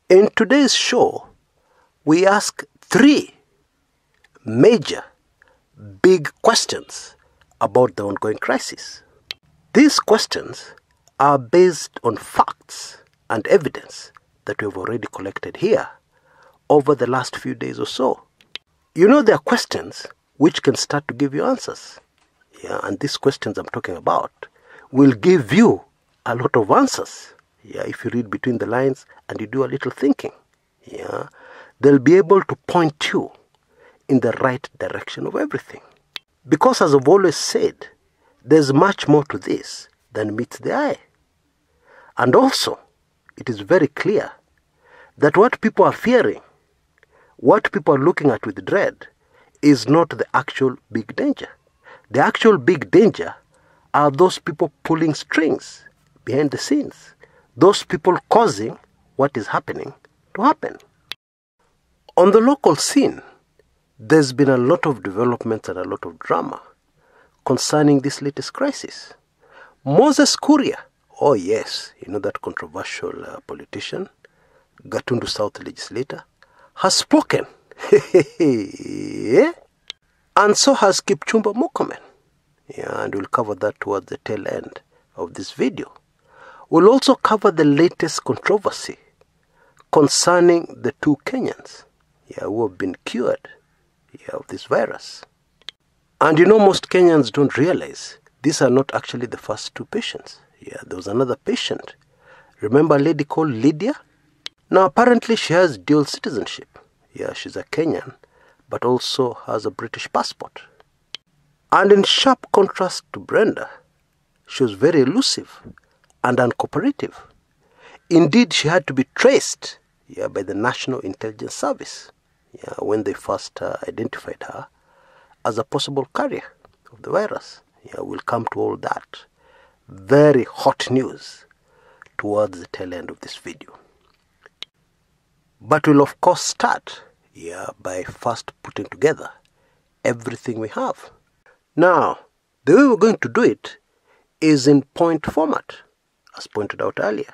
In today's show, we ask three major, big questions about the ongoing crisis. These questions are based on facts and evidence that we have already collected here over the last few days or so. You know, there are questions which can start to give you answers. And these questions I'm talking about will give you a lot of answers. If you read between the lines and you do a little thinking, they'll be able to point you in the right direction of everything. Because as I've always said, there's much more to this than meets the eye. And also, it is very clear that what people are fearing, what people are looking at with dread, is not the actual big danger. The actual big danger are those people pulling strings behind the scenes. Those people causing what is happening to happen. On the local scene, there's been a lot of developments and a lot of drama concerning this latest crisis. Moses Kuria, oh yes, you know that controversial politician, Gatundu South legislator, has spoken. And so has Kipchumba Murkomen. And we'll cover that towards the tail end of this video. We'll also cover the latest controversy concerning the two Kenyans who have been cured of this virus. And you know, most Kenyans don't realize these are not actually the first two patients. There was another patient. Remember a lady called Lydia? Now apparently she has dual citizenship. She's a Kenyan, but also has a British passport. And in sharp contrast to Brenda, she was very elusive and uncooperative. Indeed, she had to be traced by the National Intelligence Service when they first identified her as a possible carrier of the virus. We'll come to all that. Very hot news towards the tail end of this video. But we'll of course start by first putting together everything we have. Now, the way we're going to do it is in point format, as pointed out earlier.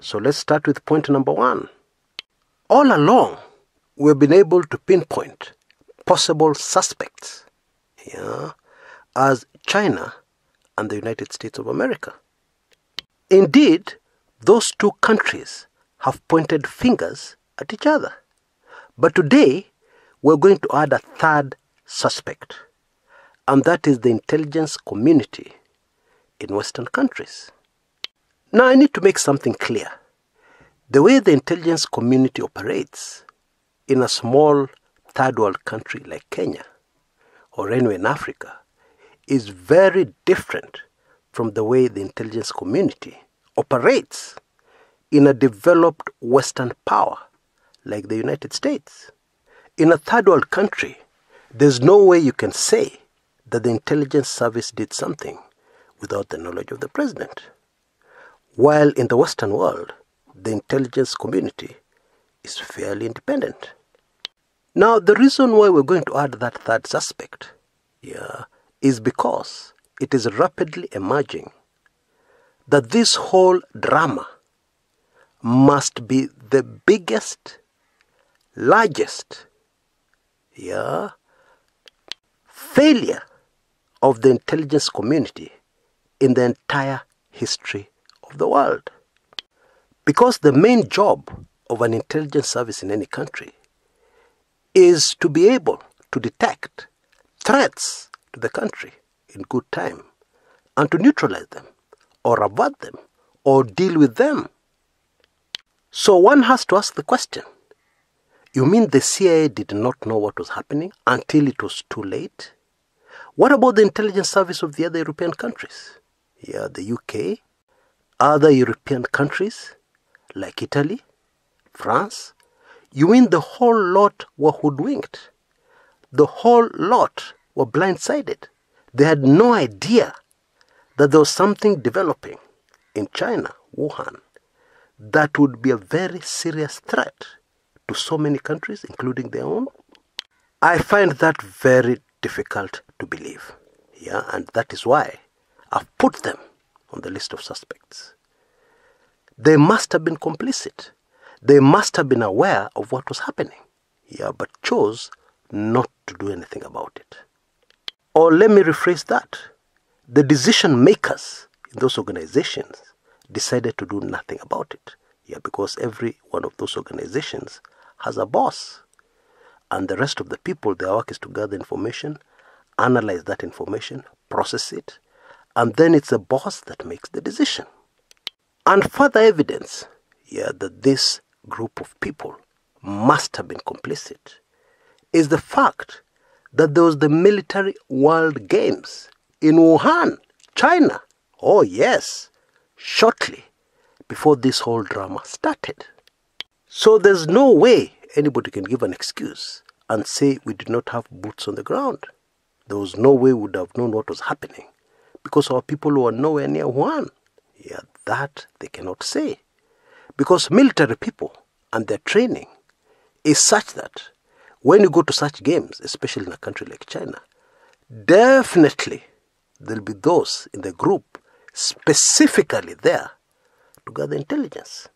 So let's start with point number one. All along, we've been able to pinpoint possible suspects as China and the United States of America. Indeed, those two countries have pointed fingers at each other. But today, we're going to add a third suspect, and that is the intelligence community in Western countries. Now, I need to make something clear. The way the intelligence community operates in a small third world country like Kenya, or anywhere in Africa, is very different from the way the intelligence community operates in a developed Western power like the United States. In a third world country, there's no way you can say that the intelligence service did something without the knowledge of the president. While in the Western world, the intelligence community is fairly independent. Now, the reason why we're going to add that third suspect is because it is rapidly emerging that this whole drama must be the biggest, largest failure of the intelligence community in the entire history of the world. Because the main job of an intelligence service in any country is to be able to detect threats to the country in good time and to neutralize them or avert them or deal with them. So one has to ask the question, you mean the CIA did not know what was happening until it was too late? What about the intelligence service of the other European countries? The UK, other European countries like Italy, France? You mean the whole lot were hoodwinked? The whole lot were blindsided? They had no idea that there was something developing in China, Wuhan, that would be a very serious threat to so many countries, including their own? I find that very difficult to believe. And that is why I've put them on the list of suspects. They must have been complicit. They must have been aware of what was happening, but chose not to do anything about it. Or let me rephrase that. The decision makers in those organizations decided to do nothing about it, because every one of those organizations has a boss. And the rest of the people, their work is to gather information, analyze that information, process it, and then it's the boss that makes the decision. And further evidence that this group of people must have been complicit is the fact that there was the Military World Games in Wuhan, China. Oh yes, shortly before this whole drama started. So there's no way anybody can give an excuse and say we did not have boots on the ground. There was no way we would have known what was happening because our people were nowhere near Wuhan. That they cannot say. Because military people and their training is such that when you go to such games, especially in a country like China, definitely there'll be those in the group specifically there to gather intelligence.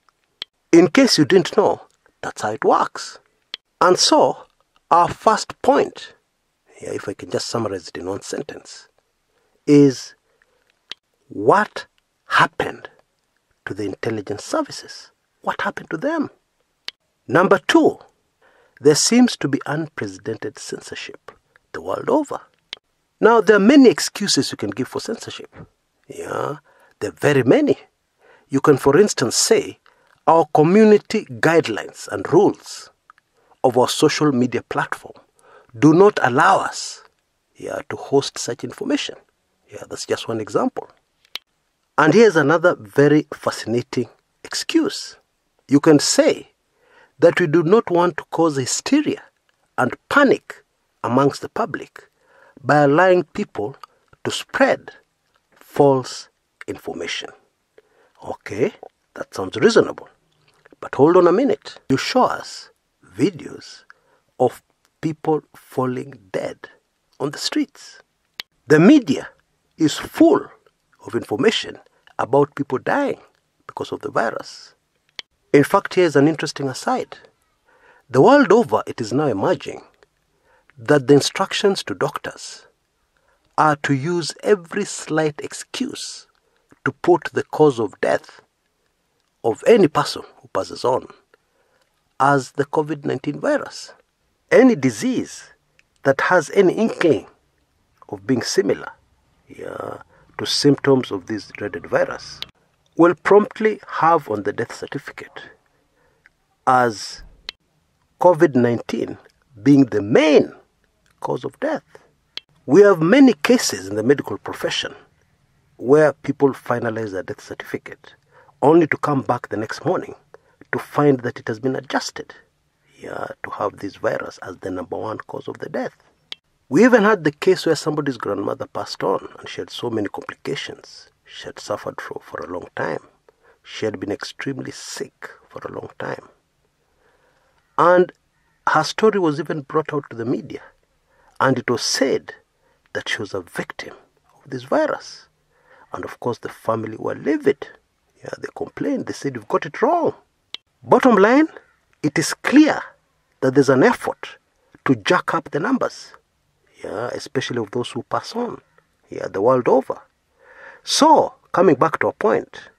In case you didn't know, that's how it works. And so, our first point, if I can just summarize it in one sentence, is what happened to the intelligence services? What happened to them? Number two, there seems to be unprecedented censorship the world over. Now, there are many excuses you can give for censorship. There are very many. You can, for instance, say our community guidelines and rules of our social media platform do not allow us to host such information. That's just one example. And here's another very fascinating excuse. You can say that we do not want to cause hysteria and panic amongst the public by allowing people to spread false information. Okay, that sounds reasonable. But hold on a minute. You show us videos of people falling dead on the streets. The media is full of information about people dying because of the virus. In fact, here's an interesting aside. The world over, it is now emerging that the instructions to doctors are to use every slight excuse to put the cause of death of any person who passes on as the COVID-19 virus. Any disease that has any inkling of being similar to symptoms of this dreaded virus will promptly have on the death certificate as COVID-19 being the main cause of death. We have many cases in the medical profession where people finalize their death certificate only to come back the next morning to find that it has been adjusted to have this virus as the number one cause of the death. We even had the case where somebody's grandmother passed on and she had so many complications. She had suffered for a long time. She had been extremely sick for a long time. And her story was even brought out to the media. And it was said that she was a victim of this virus. And of course the family were livid. They complained. They said, "You've got it wrong." Bottom line, it is clear that there's an effort to jack up the numbers. Especially of those who pass on, the world over. So, coming back to our point,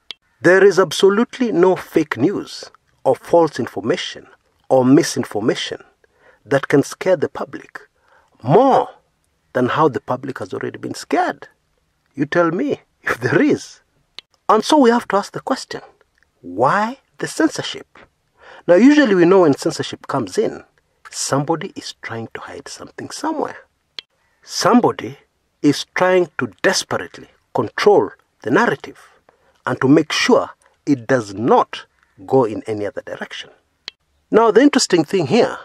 there is absolutely no fake news or false information or misinformation that can scare the public more than how the public has already been scared. You tell me if there is. And so we have to ask the question, why the censorship? Now, usually we know when censorship comes in, somebody is trying to hide something somewhere. Somebody is trying to desperately control the narrative and to make sure it does not go in any other direction. Now, the interesting thing here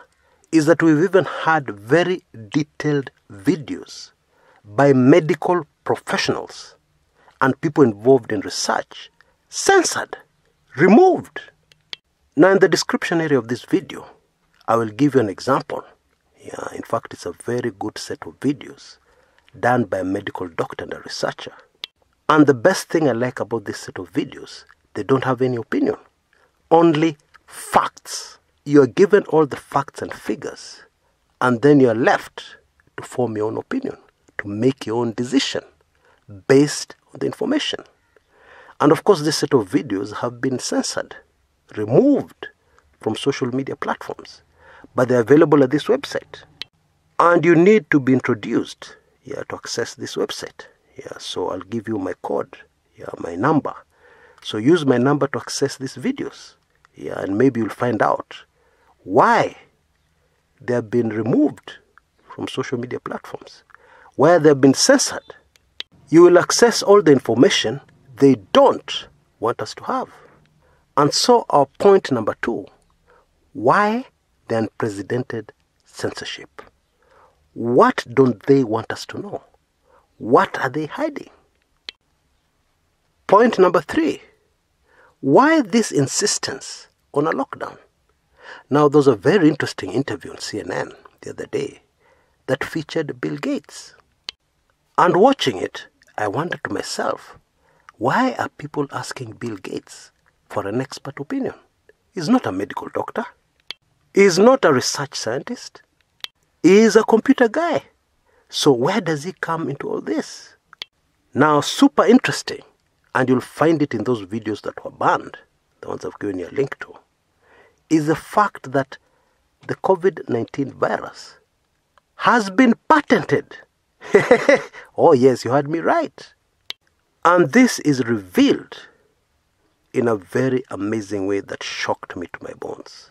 is that we've even had very detailed videos by medical professionals and people involved in research censored, removed. Now, in the description area of this video, I will give you an example. In fact, it's a very good set of videos done by a medical doctor and a researcher. And the best thing I like about this set of videos, they don't have any opinion, only facts. You're given all the facts and figures, and then you're left to form your own opinion, to make your own decision based on the information. And of course, this set of videos have been censored, removed from social media platforms, but they're available at this website. And you need to be introduced to access this website. So I'll give you my code, my number. So use my number to access these videos. And maybe you'll find out why they have been removed from social media platforms, why they have been censored. You will access all the information they don't want us to have. And so our point number 2, why the unprecedented censorship? What don't they want us to know? What are they hiding? Point number 3, why this insistence on a lockdown? Now, there was a very interesting interview on CNN the other day that featured Bill Gates. And watching it, I wondered to myself, why are people asking Bill Gates for an expert opinion? He's not a medical doctor. He's not a research scientist. He's a computer guy. So where does he come into all this? Now, super interesting, and you'll find it in those videos that were banned, the ones I've given you a link to, is the fact that the COVID-19 virus has been patented. Oh yes, you heard me right. And this is revealed in a very amazing way that shocked me to my bones.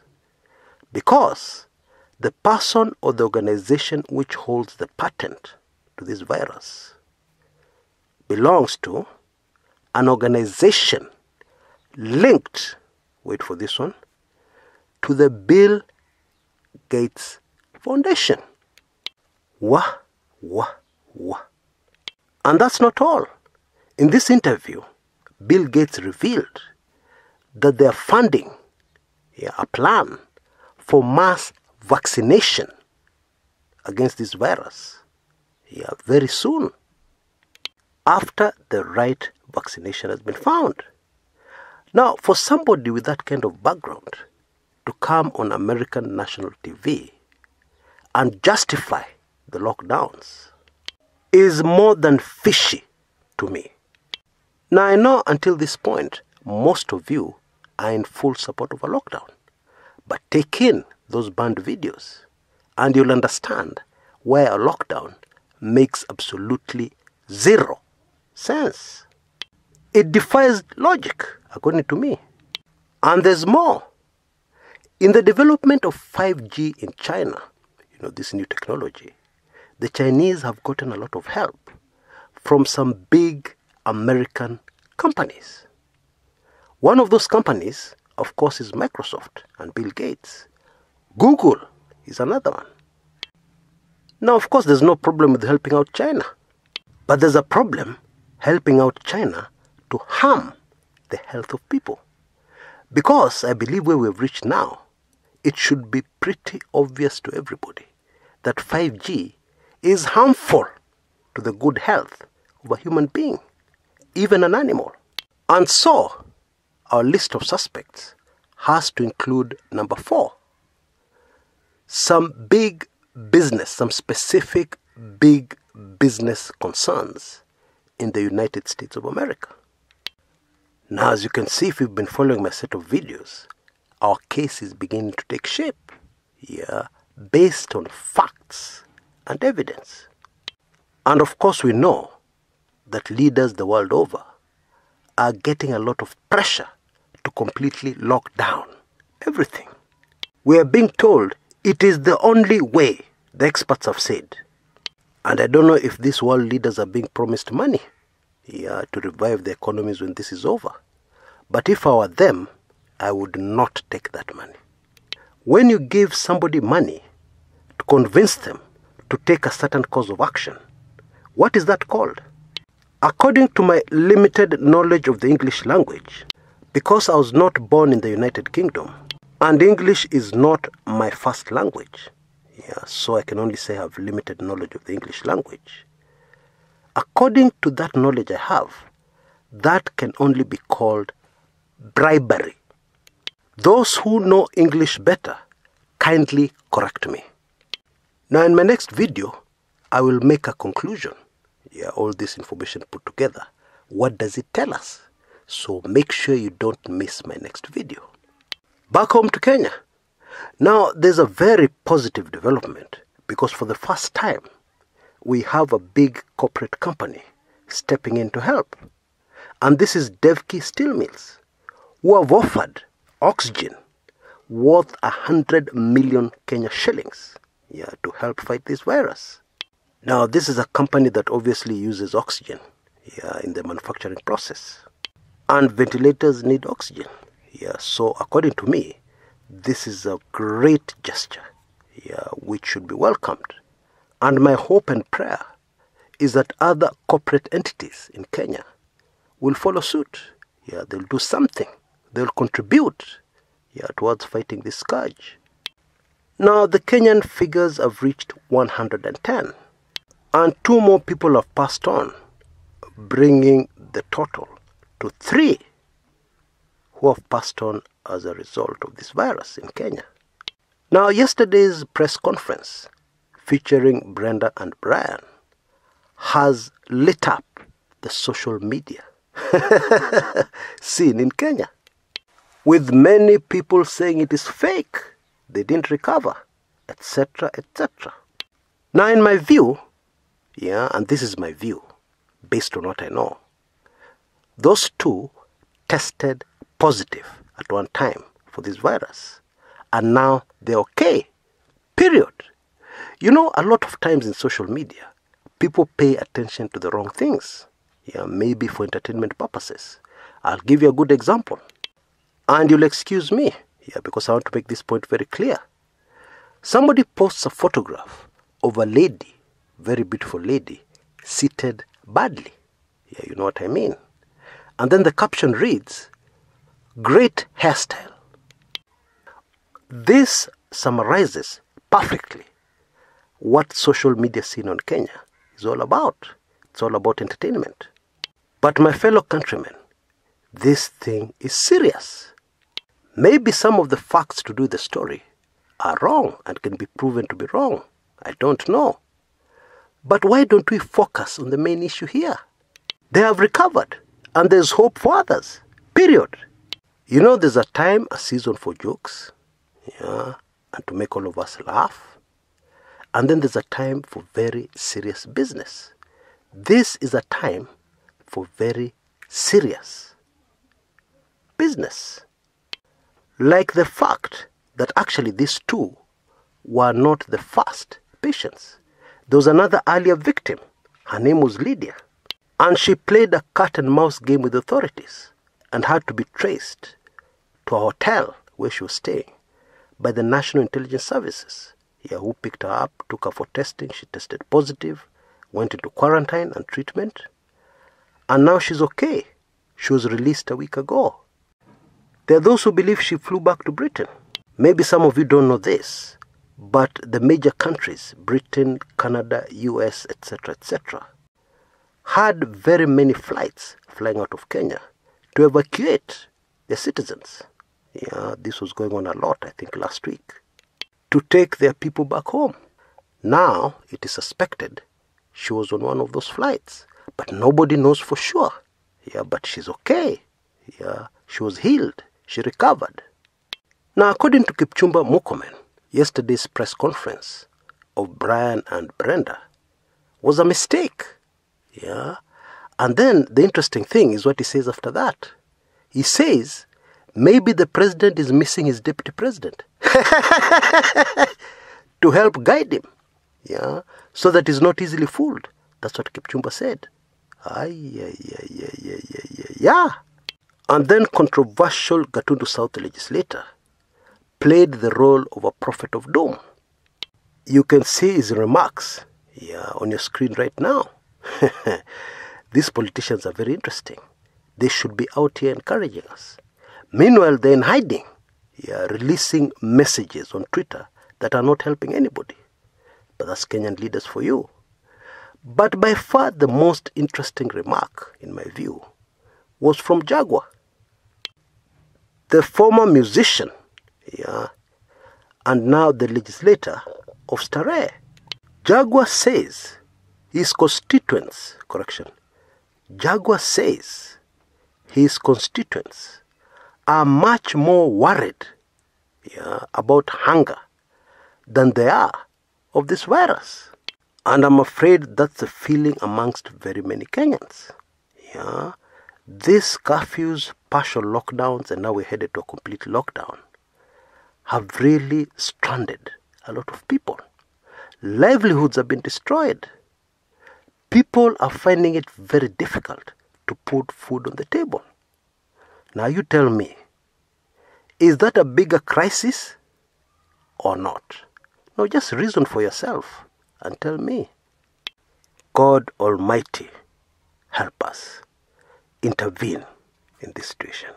Because the person or the organization which holds the patent to this virus belongs to an organization linked, wait for this one, to the Bill Gates Foundation. Wah, wah, wah. And that's not all. In this interview, Bill Gates revealed that they are funding a plan for mass vaccination against this virus very soon, after the right vaccination has been found. Now, for somebody with that kind of background to come on American national TV and justify the lockdowns is more than fishy to me. Now, I know until this point, most of you are in full support of a lockdown. But take in those banned videos and you'll understand why a lockdown makes absolutely zero sense. It defies logic, according to me. And there's more. In the development of 5G in China, this new technology, the Chinese have gotten a lot of help from some big American companies. One of those companies, of course, is Microsoft and Bill Gates. Google is another one. Now, of course, there's no problem with helping out China. But there's a problem helping out China to harm the health of people. Because I believe where we've reached now, it should be pretty obvious to everybody that 5G is harmful to the good health of a human being, even an animal. And so, our list of suspects has to include number 4. Some big business, some specific big business concerns in the United States of America. Now, as you can see, if you've been following my set of videos, our case is beginning to take shape, based on facts and evidence. And of course, we know that leaders the world over are getting a lot of pressure to completely lock down everything. We are being told it is the only way, the experts have said. And I don't know if these world leaders are being promised money to revive the economies when this is over. But if I were them, I would not take that money. When you give somebody money to convince them to take a certain course of action, what is that called? According to my limited knowledge of the English language, because I was not born in the United Kingdom, and English is not my first language, so I can only say I have limited knowledge of the English language. According to that knowledge I have, that can only be called bribery. Those who know English better, kindly correct me. Now in my next video, I will make a conclusion. All this information put together. What does it tell us? So make sure you don't miss my next video. Back home to Kenya. Now there's a very positive development because for the first time, we have a big corporate company stepping in to help. And this is Devki Steel Mills, who have offered oxygen worth 100 million Kenya shillings to help fight this virus. Now, this is a company that obviously uses oxygen in the manufacturing process. And ventilators need oxygen. So according to me, this is a great gesture which should be welcomed. And my hope and prayer is that other corporate entities in Kenya will follow suit. They'll do something. They'll contribute towards fighting this scourge. Now, the Kenyan figures have reached 110. And 2 more people have passed on, bringing the total to 3 who have passed on as a result of this virus in Kenya. Now, yesterday's press conference featuring Brenda and Brian has lit up the social media scene in Kenya, with many people saying it is fake, they didn't recover, etc., etc. Now, in my view, and this is my view, based on what I know, those 2 tested positive at one time for this virus, and now they're okay, period. You know, a lot of times in social media, people pay attention to the wrong things, maybe for entertainment purposes. I'll give you a good example, and you'll excuse me, because I want to make this point very clear. Somebody posts a photograph of a lady, very beautiful lady, seated badly. You know what I mean? And then the caption reads, "Great hairstyle." This summarizes perfectly what social media scene on Kenya is all about. It's all about entertainment. But my fellow countrymen, this thing is serious. Maybe some of the facts to do the story are wrong and can be proven to be wrong. I don't know. But why don't we focus on the main issue here? They have recovered, and there's hope for others. Period. You know, there's a time, a season for jokes, and to make all of us laugh. And then there's a time for very serious business. This is a time for very serious business. Like the fact that actually these 2 were not the first patients. There was another earlier victim. Her name was Lydia. And she played a cat and mouse game with authorities and had to be traced to a hotel where she was staying by the National Intelligence Services, who picked her up, took her for testing. She tested positive, went into quarantine and treatment. And now she's okay. She was released a week ago. There are those who believe she flew back to Britain. Maybe some of you don't know this, but the major countries, Britain, Canada, US, etc., etc., had very many flights flying out of Kenya to evacuate their citizens. This was going on a lot, I think, last week, to take their people back home. Now, it is suspected she was on one of those flights, but nobody knows for sure. But she's okay. She was healed. She recovered. Now, according to Kipchumba Murkomen, yesterday's press conference of Brian and Brenda was a mistake. And then the interesting thing is what he says after that. He says, maybe the president is missing his deputy president to help guide him, so that he's not easily fooled. That's what Kipchumba said. And then controversial Gatundu South legislator played the role of a prophet of doom. You can see his remarks on your screen right now. These politicians are very interesting. They should be out here encouraging us. Meanwhile, they're in hiding, releasing messages on Twitter that are not helping anybody. But that's Kenyan leaders for you. But by far the most interesting remark, in my view, was from Jaguar. the former musician, yeah, and now the legislator of Starehe. Jaguar says his constituents, Jaguar says his constituents are much more worried, yeah, about hunger than they are of this virus. And I'm afraid that's the feeling amongst very many Kenyans. Yeah, these curfews, partial lockdowns, and now we're headed to a complete lockdown, have really stranded a lot of people. Livelihoods have been destroyed. People are finding it very difficult to put food on the table. Now you tell me, is that a bigger crisis or not? No, just reason for yourself and tell me. God Almighty, help us. Intervene in this situation.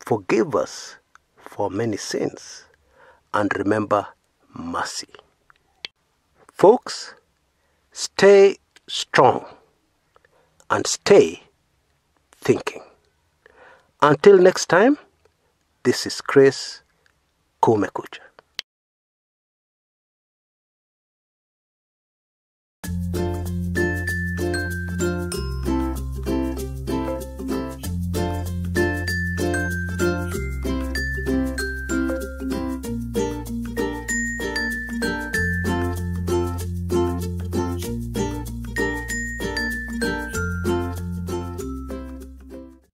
Forgive us for many sins and remember mercy. Folks, stay strong and stay thinking. Until next time, this is Chris Kumekucha.